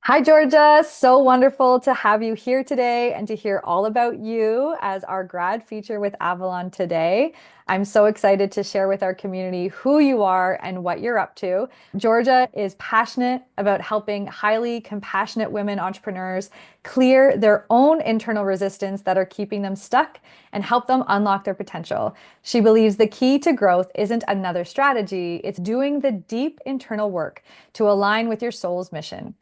Hi, Georgia. So wonderful to have you here today and to hear all about you as our grad feature with Avalon today. I'm so excited to share with our community who you are and what you're up to. Georgia is passionate about helping highly compassionate women entrepreneurs clear their own internal resistance that are keeping them stuck and help them unlock their potential. She believes the key to growth isn't another strategy, it's doing the deep internal work to align with your soul's mission.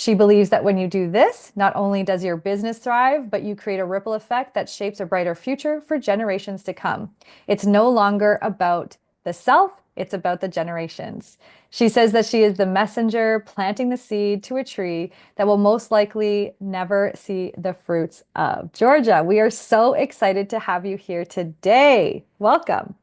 She believes that when you do this, not only does your business thrive, but you create a ripple effect that shapes a brighter future for generations to come. It's no longer about the self, it's about the generations. She says that she is the messenger planting the seed to a tree that will most likely never see the fruits of. Georgia, we are so excited to have you here today. Welcome.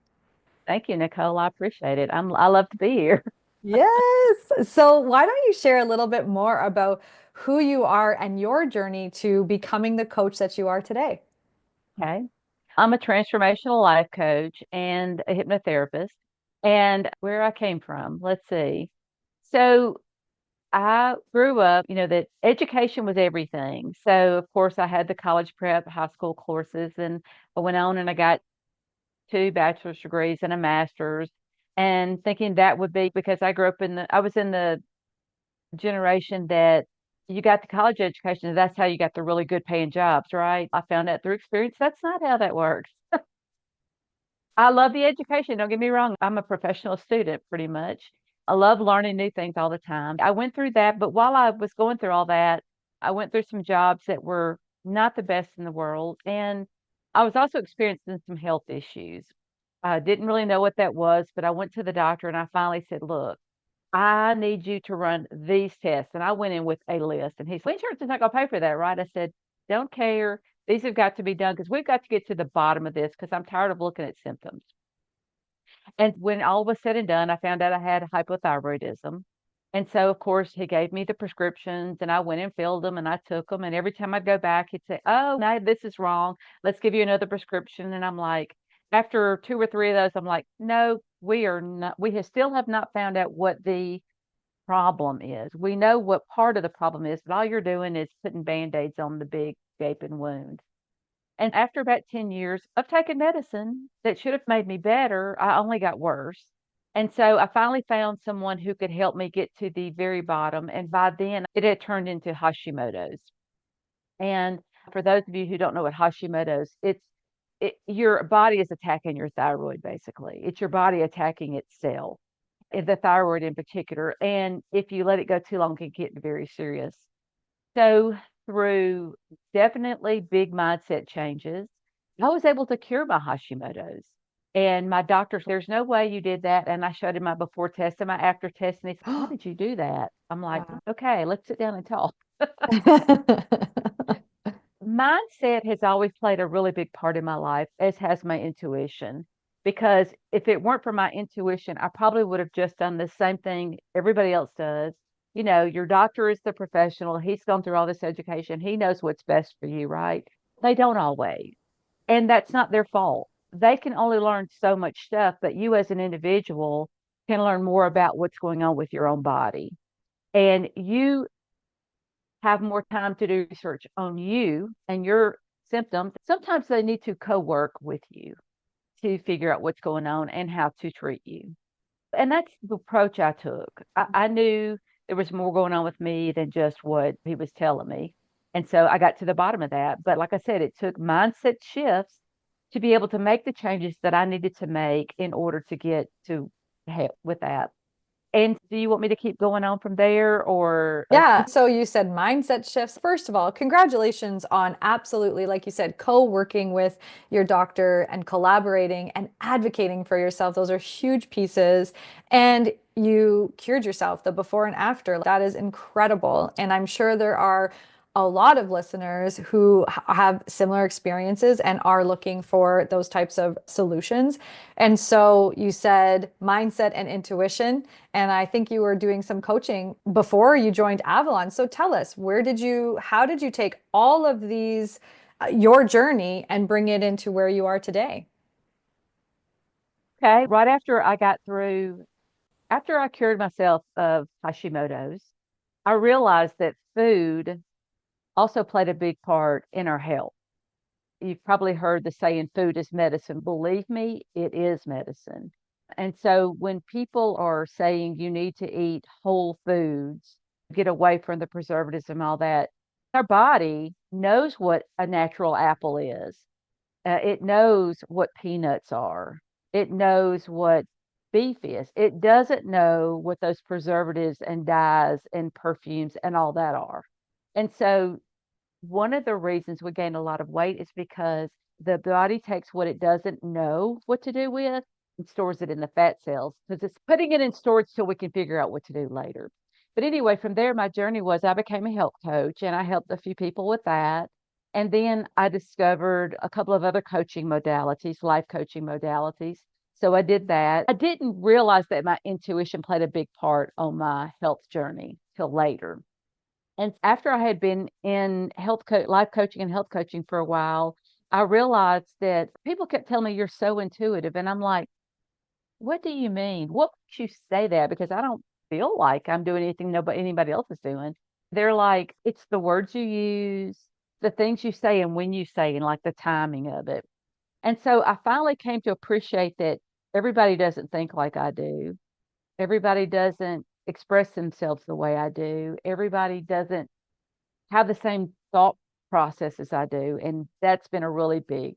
Thank you, Nicole. I appreciate it. I love to be here. Yes. So, why don't you share a little bit more about who you are and your journey to becoming the coach that you are today? Okay. I'm a transformational life coach and a hypnotherapist. And where I came from, let's see. So I grew up, that education was everything. So of course I had the college prep, high school courses, and I went on and I got two bachelor's degrees and a master's, and thinking that would be because I was in the generation that you got the college education and that's how you got the really good paying jobs, right? I found out through experience that's not how that works. I love the education, don't get me wrong. I'm a professional student pretty much. I love learning new things all the time. I went through that, but while I was going through all that, I went through some jobs that were not the best in the world. And I was also experiencing some health issues. I didn't really know what that was, but I went to the doctor and I finally said, look, I need you to run these tests. And I went in with a list. And he said, well, insurance is not going to pay for that, right? I said, don't care. These have got to be done because we've got to get to the bottom of this because I'm tired of looking at symptoms. And when all was said and done, I found out I had hypothyroidism. And so, of course, he gave me the prescriptions and I went and filled them and I took them. And every time I'd go back, he'd say, oh, no, this is wrong. Let's give you another prescription. And I'm like, after two or three of those, I'm like, no, we are not, we have still have not found out what the problem is. We know what part of the problem is, but all you're doing is putting band-aids on the big gaping wound. And after about 10 years of taking medicine that should have made me better, I only got worse. And so I finally found someone who could help me get to the very bottom. And by then, it had turned into Hashimoto's. And for those of you who don't know what Hashimoto's, your body is attacking your thyroid, basically. It's your body attacking itself, the thyroid in particular. And if you let it go too long, it can get very serious. So, through definitely big mindset changes, I was able to cure my Hashimoto's. And my doctor said, there's no way you did that. And I showed him my before test and my after test. And he said, how did you do that? I'm like, Wow. okay, let's sit down and talk. Mindset has always played a really big part in my life, as has my intuition. Because if it weren't for my intuition, I probably would have just done the same thing everybody else does. Your doctor is the professional. He's gone through all this education. He knows what's best for you, right? They don't always. And that's not their fault. They can only learn so much stuff, but you as an individual can learn more about what's going on with your own body. And you have more time to do research on you and your symptoms. Sometimes they need to co-work with you to figure out what's going on and how to treat you. And that's the approach I took. I knew there was more going on with me than just what he was telling me. And so I got to the bottom of that. But like I said, it took mindset shifts to be able to make the changes that I needed to make in order to get to help with that. And do you want me to keep going on from there or Yeah. So you said mindset shifts. First of all, congratulations on absolutely, like you said, co-working with your doctor and collaborating and advocating for yourself. Those are huge pieces. And you cured yourself, the before and after. That is incredible. And I'm sure there are a lot of listeners who have similar experiences and are looking for those types of solutions. And so you said mindset and intuition. And I think you were doing some coaching before you joined Avalon. So tell us, how did you take all of these, your journey and bring it into where you are today? okay? Right after I got through, after I cured myself of Hashimoto's, I realized that food also played a big part in our health. You've probably heard the saying, food is medicine. Believe me, it is medicine. And so when people are saying you need to eat whole foods, get away from the preservatives and all that, our body knows what a natural apple is. It knows what peanuts are. It knows what beef is. It doesn't know what those preservatives and dyes and perfumes and all that are. And so one of the reasons we gain a lot of weight is because the body takes what it doesn't know what to do with and stores it in the fat cells because it's putting it in storage till we can figure out what to do later. But anyway, from there, my journey was I became a health coach and I helped a few people with that. And then I discovered a couple of other coaching modalities, life coaching modalities. So I did that. I didn't realize that my intuition played a big part on my health journey till later. And after I had been in life coaching and health coaching for a while, I realized that people kept telling me you're so intuitive. And I'm like, what do you mean? What makes you say that? Because I don't feel like I'm doing anything nobody anybody else is doing. They're like, it's the words you use, the things you say and when you say, and like the timing of it. And so I finally came to appreciate that everybody doesn't think like I do. Everybody doesn't express themselves the way I do. Everybody doesn't have the same thought process as I do. And that's been a really big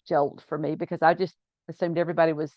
jolt for me because I just assumed everybody was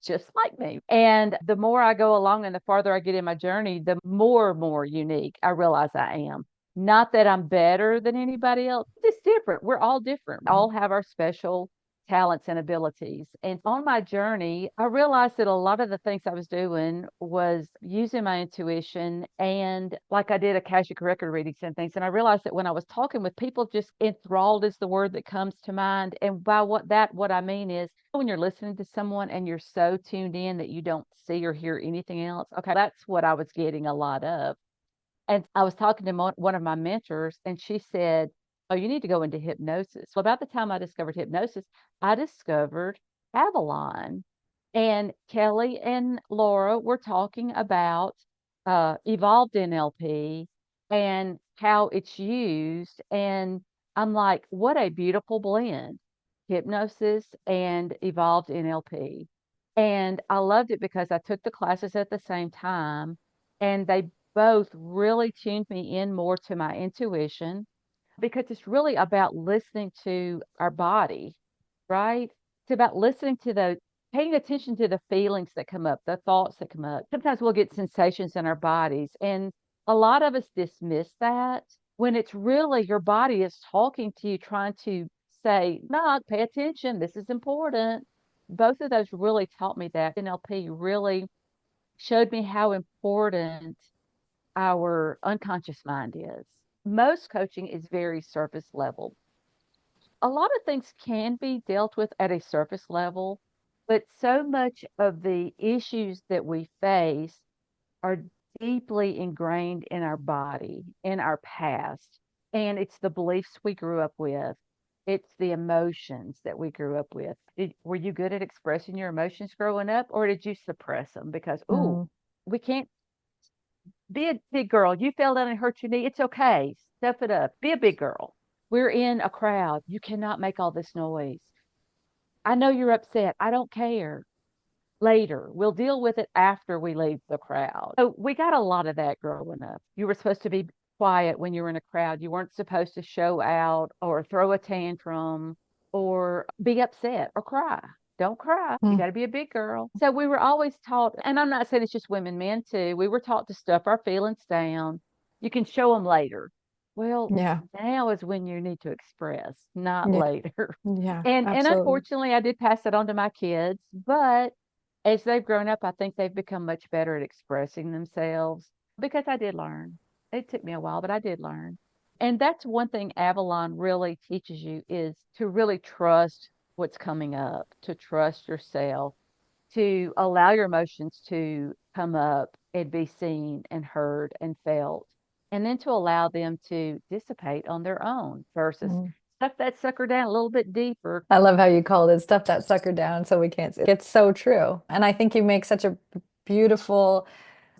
just like me. And the more I go along and the farther I get in my journey, the more unique I realize I am. Not that I'm better than anybody else, it's different. We're all different. We all have our special talents and abilities. And on my journey, I realized that a lot of the things I was doing was using my intuition and like I did Akashic record readings and things. And I realized that when I was talking with people, just enthralled is the word that comes to mind. And by what I mean is when you're listening to someone and you're so tuned in that you don't see or hear anything else. Okay, that's what I was getting a lot of. And I was talking to one of my mentors, and she said, "Oh, you need to go into hypnosis." Well, about the time I discovered hypnosis, I discovered Avalon. And Kelly and Laura were talking about evolved NLP and how it's used. And I'm like, what a beautiful blend, hypnosis and evolved NLP. And I loved it because I took the classes at the same time, and they both really tuned me in more to my intuition because it's really about listening to our body, right? It's about listening to paying attention to the feelings that come up, the thoughts that come up. Sometimes we'll get sensations in our bodies, and a lot of us dismiss that when it's really your body is talking to you, trying to say, no, pay attention. This is important. Both of those really taught me that. NLP really showed me how important our unconscious mind is. Most coaching is very surface level. A lot of things can be dealt with at a surface level, but so much of the issues that we face are deeply ingrained in our body, in our past. And it's the beliefs we grew up with. It's the emotions that we grew up with. Were you good at expressing your emotions growing up, or did you suppress them? Because, oh, Mm, we can't be a big girl. You fell down and hurt your knee. It's okay. Stuff it up. Be a big girl. We're in a crowd. You cannot make all this noise. I know you're upset. I don't care. Later, we'll deal with it after we leave the crowd. So we got a lot of that growing up. You were supposed to be quiet when you were in a crowd. You weren't supposed to show out or throw a tantrum or be upset or cry. Don't cry. You mm, got to be a big girl. So we were always taught, and I'm not saying it's just women, men too. We were taught to stuff our feelings down. You can show them later. Well, yeah. now is when you need to express, not Yeah. later. Yeah. And Absolutely. unfortunately, I did pass that on to my kids, but as they've grown up, I think they've become much better at expressing themselves because I did learn. It took me a while, but I did learn. And that's one thing Avalon really teaches you is to really trust what's coming up, to trust yourself, to allow your emotions to come up and be seen and heard and felt, and then to allow them to dissipate on their own versus Mm. stuff that sucker down a little bit deeper. I love how you called it stuff that sucker down so we can't see. It's so true. And I think you make such a beautiful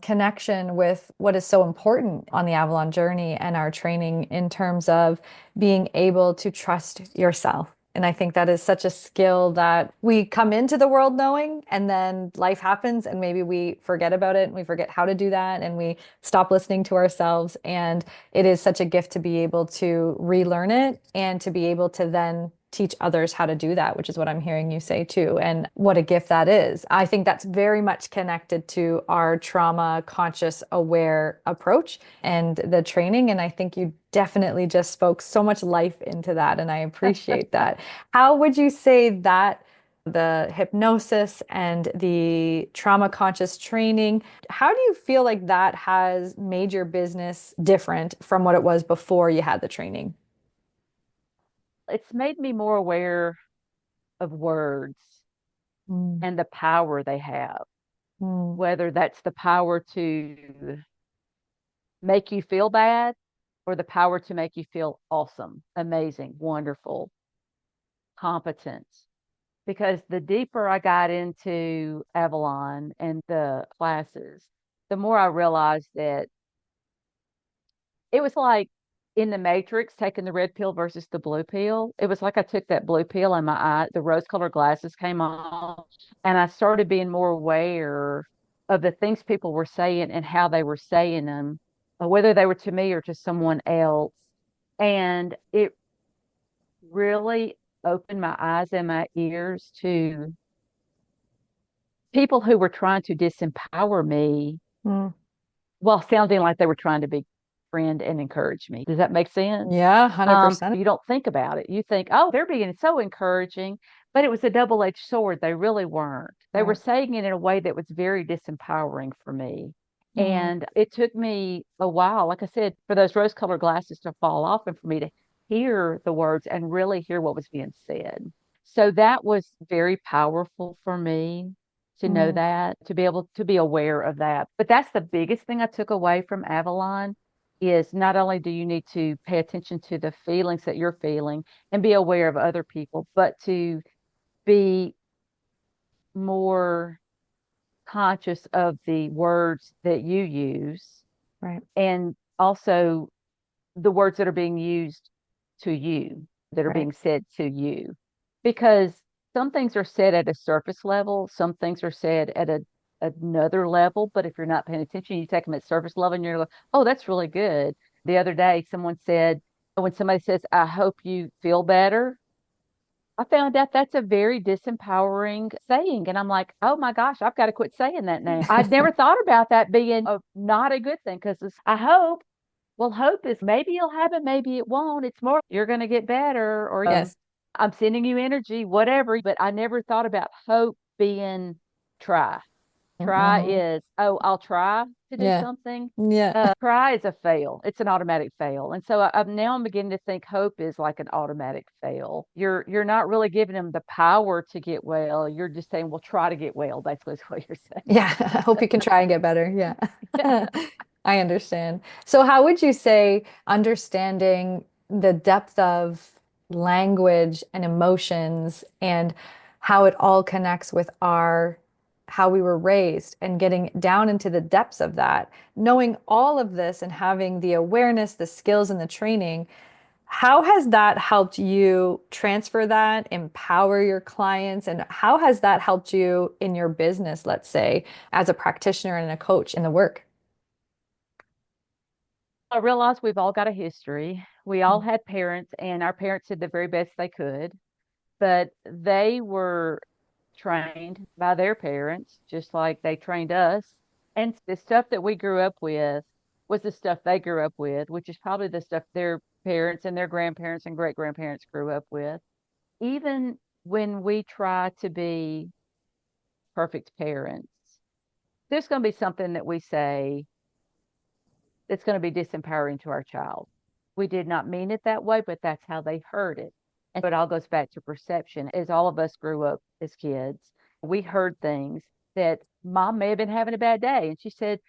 connection with what is so important on the Avalon journey and our training in terms of being able to trust yourself. And I think that is such a skill that we come into the world knowing, and then life happens, and maybe we forget about it and we forget how to do that, and we stop listening to ourselves. And it is such a gift to be able to relearn it and to be able to then teach others how to do that, which is what I'm hearing you say too. And what a gift that is. I think that's very much connected to our trauma conscious aware approach and the training. And I think you definitely just spoke so much life into that. And I appreciate that. How would you say that the hypnosis and the trauma conscious training, how do you feel like that has made your business different from what it was before you had the training? It's made me more aware of words Mm, and the power they have, mm, whether that's the power to make you feel bad or the power to make you feel awesome, amazing, wonderful, competent. Because the deeper I got into Avalon and the classes, the more I realized that it was like in the Matrix taking the red pill versus the blue pill. It was like I took that blue pill and my eye, the rose colored glasses came off, and I started being more aware of the things people were saying and how they were saying them, whether they were to me or to someone else. And it really opened my eyes and my ears to people who were trying to disempower me mm. while sounding like they were trying to be friend and encourage me. Does that make sense? Yeah, 100%. You don't think about it. You think, oh, they're being so encouraging, but it was a double-edged sword. They really weren't. They were Right. saying it in a way that was very disempowering for me. Mm, And it took me a while, like I said, for those rose-colored glasses to fall off and for me to hear the words and really hear what was being said. So that was very powerful for me to know mm, that, to be able to be aware of that. But that's the biggest thing I took away from Avalon is not only do you need to pay attention to the feelings that you're feeling and be aware of other people, but to be more conscious of the words that you use right. and also the words that are being used to you, that are Right. being said to you. Because some things are said at a surface level, some things are said at another level. But if you're not paying attention, you take them at surface level and you're like, oh, that's really good. The other day, someone said, when somebody says, I hope you feel better, I found out that's a very disempowering saying. And I'm like, oh my gosh, I've got to quit saying that now. I'd never thought about that being not a good thing because I hope. Well, hope is maybe you'll have it, maybe it won't. It's more you're going to get better, or Yes. I'm sending you energy, whatever. But I never thought about hope being try. Try Hmm. is, oh, I'll try to do Yeah. something. Yeah. Try is a fail. It's an automatic fail. And so I'm beginning to think hope is like an automatic fail. You're not really giving them the power to get well. You're just saying, well, try to get well. Basically, is what you're Yeah. I hope you can try and get better. Yeah. I understand. So, how would you say understanding the depth of language and emotions and how it all connects with our how we were raised and getting down into the depths of that, knowing all of this and having the awareness, the skills, and the training, how has that helped you transfer that, empower your clients, and how has that helped you in your business, let's say, as a practitioner and a coach in the work? I realize we've all got a history. We all had parents, and our parents did the very best they could, but they were trained by their parents, just like they trained us. And the stuff that we grew up with was the stuff they grew up with, which is probably the stuff their parents and their grandparents and great grandparents grew up with. Even when we try to be perfect parents, there's going to be something that we say that's going to be disempowering to our child. We did not mean it that way, but that's how they heard it. And it all goes back to perception. As all of us grew up as kids, we heard things that mom may have been having a bad day. And she said,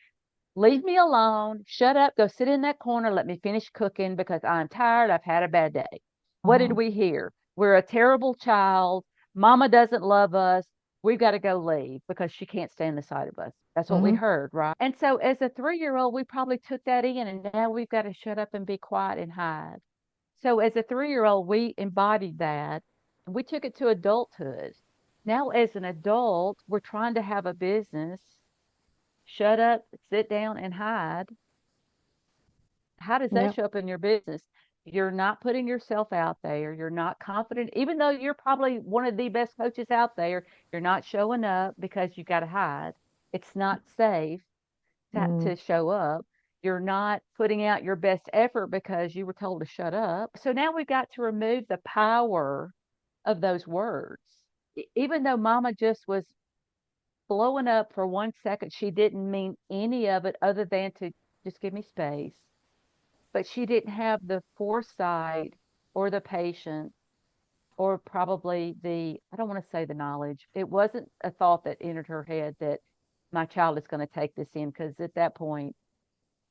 leave me alone, shut up, go sit in that corner, let me finish cooking because I'm tired. I've had a bad day. What did Mhm. we hear? We're a terrible child. Mama doesn't love us. We've got to go leave because she can't stand the sight of us. That's what we Hmm. heard, right? And so as a 3-year-old, we probably took that in and now we've got to shut up and be quiet and hide. So as a 3-year-old, we embodied that and we took it to adulthood. Now, as an adult, we're trying to have a business, shut up, sit down, and hide. How does that Yeah. show up in your business? You're not putting yourself out there. You're not confident, even though you're probably one of the best coaches out there. You're not showing up because you got to hide. It's not safe Mm. to show up. You're not putting out your best effort because you were told to shut up. So now we've got to remove the power of those words. Even though mama just was blowing up for 1 second, she didn't mean any of it other than to just give me space. But she didn't have the foresight or the patience or probably I don't want to say the knowledge. It wasn't a thought that entered her head that my child is going to take this in because at that point,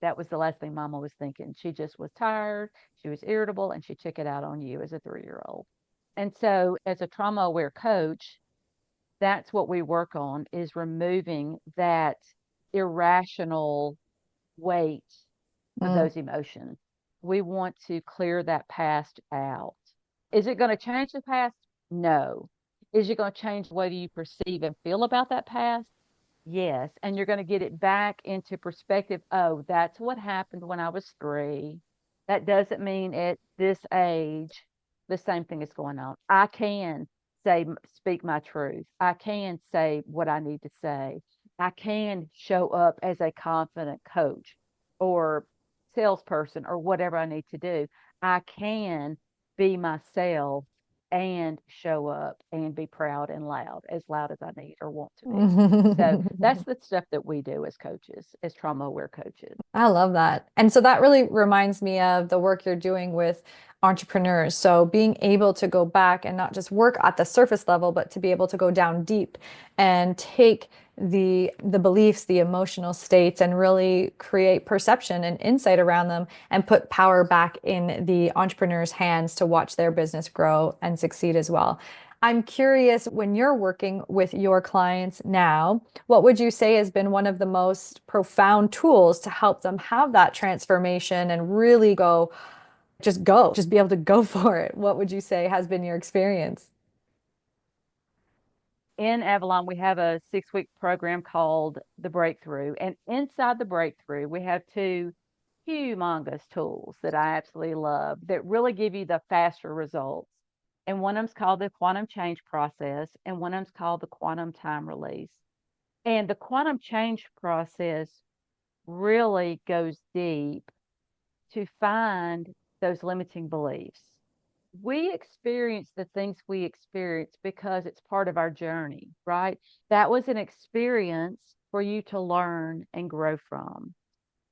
that was the last thing mama was thinking. She just was tired, she was irritable, and she took it out on you as a 3-year-old. And so, as a trauma aware coach, that's what we work on is removing that irrational weight of Mm. those emotions. We want to clear that past out. Is it going to change the past? No. Is it going to change the way you perceive and feel about that past? Yes. And you're going to get it back into perspective. Oh, that's what happened when I was 3. That doesn't mean at this age the same thing is going on. I can speak my truth. I can say what I need to say. I can show up as a confident coach or salesperson or whatever I need to do. I can be myself and show up and be proud and as loud as I need or want to be. So that's the stuff that we do as coaches, as trauma aware coaches. I love that. And so that really reminds me of the work you're doing with entrepreneurs. So being able to go back and not just work at the surface level, but to be able to go down deep and take the beliefs, the emotional states, and really create perception and insight around them and put power back in the entrepreneur's hands to watch their business grow and succeed as well. I'm curious, when you're working with your clients now, what would you say has been one of the most profound tools to help them have that transformation and really just be able to go for it? What would you say has been your experience? In Avalon, we have a 6-week program called The Breakthrough. And inside the Breakthrough, we have two humongous tools that I absolutely love that really give you the faster results. And one of them's called the quantum change process, and one of them's called the quantum time release. And the quantum change process really goes deep to find those limiting beliefs. We experience the things we experience because it's part of our journey, right? That was an experience for you to learn and grow from.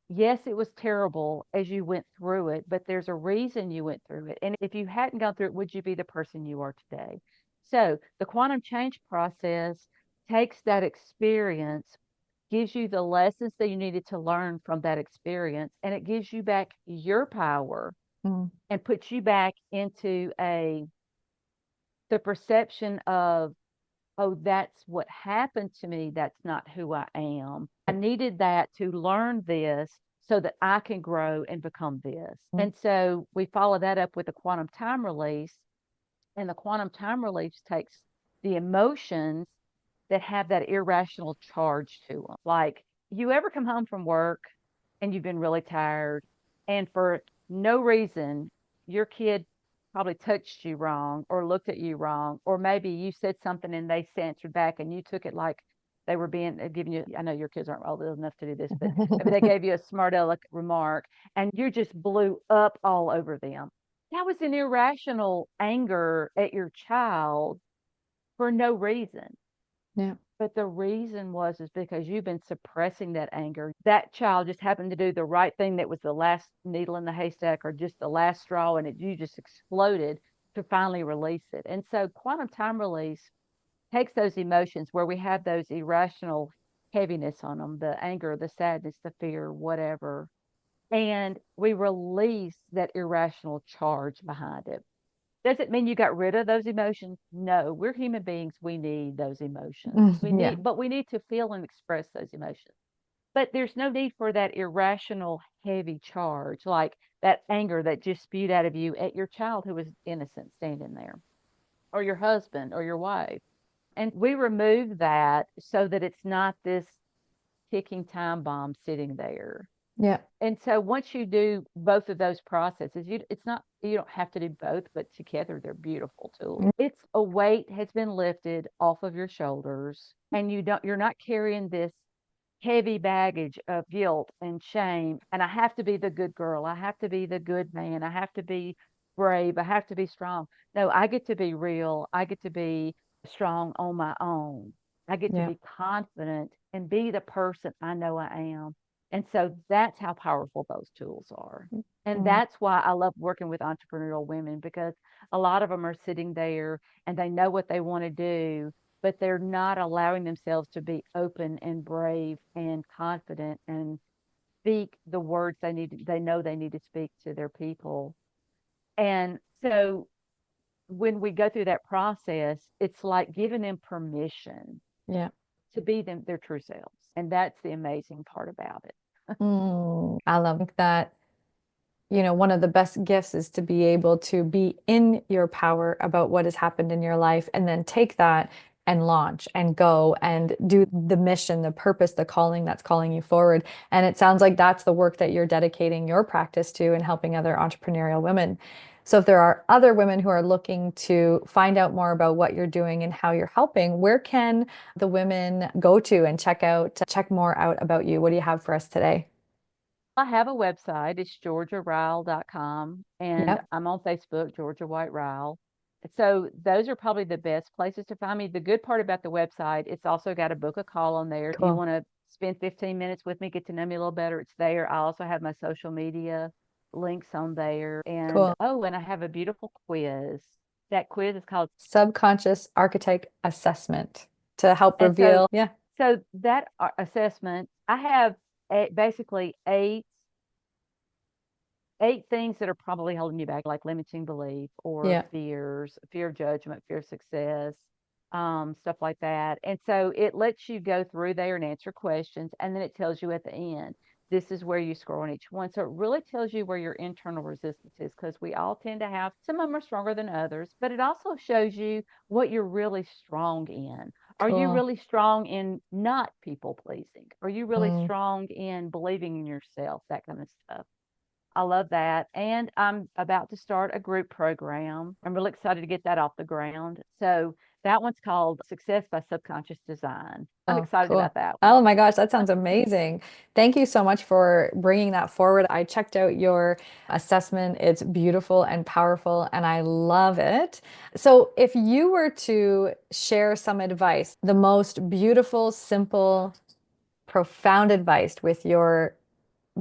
Yes, it was terrible as you went through it, but there's a reason you went through it. And if you hadn't gone through it, would you be the person you are today? So the quantum change process takes that experience, gives you the lessons that you needed to learn from that experience, and it gives you back your power Mm. and puts you back into the perception of, oh, that's what happened to me. That's not who I am. I needed that to learn this so that I can grow and become this. Mm. And so we follow that up with a quantum time release. And the quantum time release takes the emotions that have that irrational charge to them. Like, you ever come home from work and you've been really tired, and for no reason, your kid probably touched you wrong or looked at you wrong, or maybe you said something and they answered back and you took it like they were being giving you. I know your kids aren't old enough to do this, but maybe they gave you a smart aleck remark and you just blew up all over them. That was an irrational anger at your child for no reason. Yeah. But the reason is because you've been suppressing that anger. That child just happened to do the right thing that was the last needle in the haystack or just the last straw, and you just exploded to finally release it. And so quantum time release takes those emotions where we have those irrational heaviness on them, the anger, the sadness, the fear, whatever, and we release that irrational charge behind it. Does it mean you got rid of those emotions? No, we're human beings. We need those emotions. Yeah. But we need to feel and express those emotions. But there's no need for that irrational, heavy charge, like that anger that just spewed out of you at your child who was innocent standing there, or your husband or your wife. And we remove that so that it's not this ticking time bomb sitting there. Yeah. And so once you do both of those processes, it's not, you don't have to do both, but together they're beautiful tools. It's a weight has been lifted off of your shoulders, and you're not carrying this heavy baggage of guilt and shame. And I have to be the good girl. I have to be the good man. I have to be brave. I have to be strong. No, I get to be real. I get to be strong on my own. I get to Yeah. be confident and be the person I know I am. And so that's how powerful those tools are. And Mm. that's why I love working with entrepreneurial women, because a lot of them are sitting there and they know what they want to do, but they're not allowing themselves to be open and brave and confident and speak the words they know they need to speak to their people. And so when we go through that process, it's like giving them permission Yeah. to be their true selves. And that's the amazing part about it. I love that. One of the best gifts is to be able to be in your power about what has happened in your life and then take that and launch and go and do the mission, the purpose, the calling that's calling you forward. And it sounds like that's the work that you're dedicating your practice to and helping other entrepreneurial women. So if there are other women who are looking to find out more about what you're doing and how you're helping, where can the women go to and check more out about you? What do you have for us today? I have a website. It's georgiaryle.com, and Yep. I'm on Facebook, Georgia White Ryle. So those are probably the best places to find me. The good part about the website, it's also got a book a call on there. If you Cool. want to spend 15 minutes with me, get to know me a little better, it's there. I also have my social media links on there. And Cool. oh, and I have a beautiful quiz. That quiz is called, Subconscious archetype assessment to help and so reveal. Yeah. so that assessment, I have basically eight things that are probably holding you back, like limiting belief or Yeah. fears, fear of judgment, fear of success, stuff like that. And so it lets you go through there and answer questions. And then it tells you at the end, this is where you score on each one. So it really tells you where your internal resistance is, because we all tend to have, some of them are stronger than others, but it also shows you what you're really strong in. Are you Cool. really strong in not people pleasing? Are you really Mm. strong in believing in yourself? That kind of stuff. I love that. And I'm about to start a group program. I'm really excited to get that off the ground. So that one's called Success by Subconscious Design. I'm Oh, excited cool. about that one. Oh my gosh, that sounds amazing. Thank you so much for bringing that forward. I checked out your assessment. It's beautiful and powerful, and I love it. So, if you were to share some advice, the most beautiful, simple, profound advice with your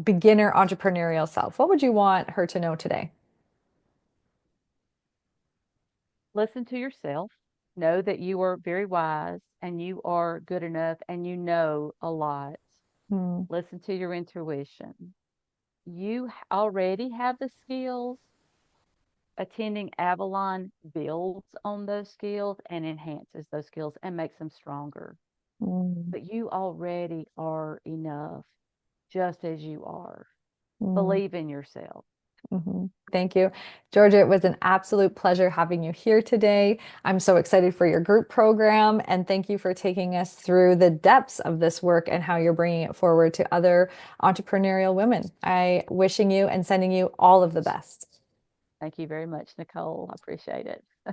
beginner entrepreneurial self, what would you want her to know today? Listen to yourself. Know that you are very wise and you are good enough and you know a lot. Hmm. Listen to your intuition. You already have the skills. Attending Avalon builds on those skills and enhances those skills and makes them stronger. Mm. But you already are enough just as you are. Mm. Believe in yourself. Thank you. Georgia, it was an absolute pleasure having you here today. I'm so excited for your group program, and thank you for taking us through the depths of this work and how you're bringing it forward to other entrepreneurial women. I wishing you and sending you all of the best. Thank you very much, Nicole. I appreciate it.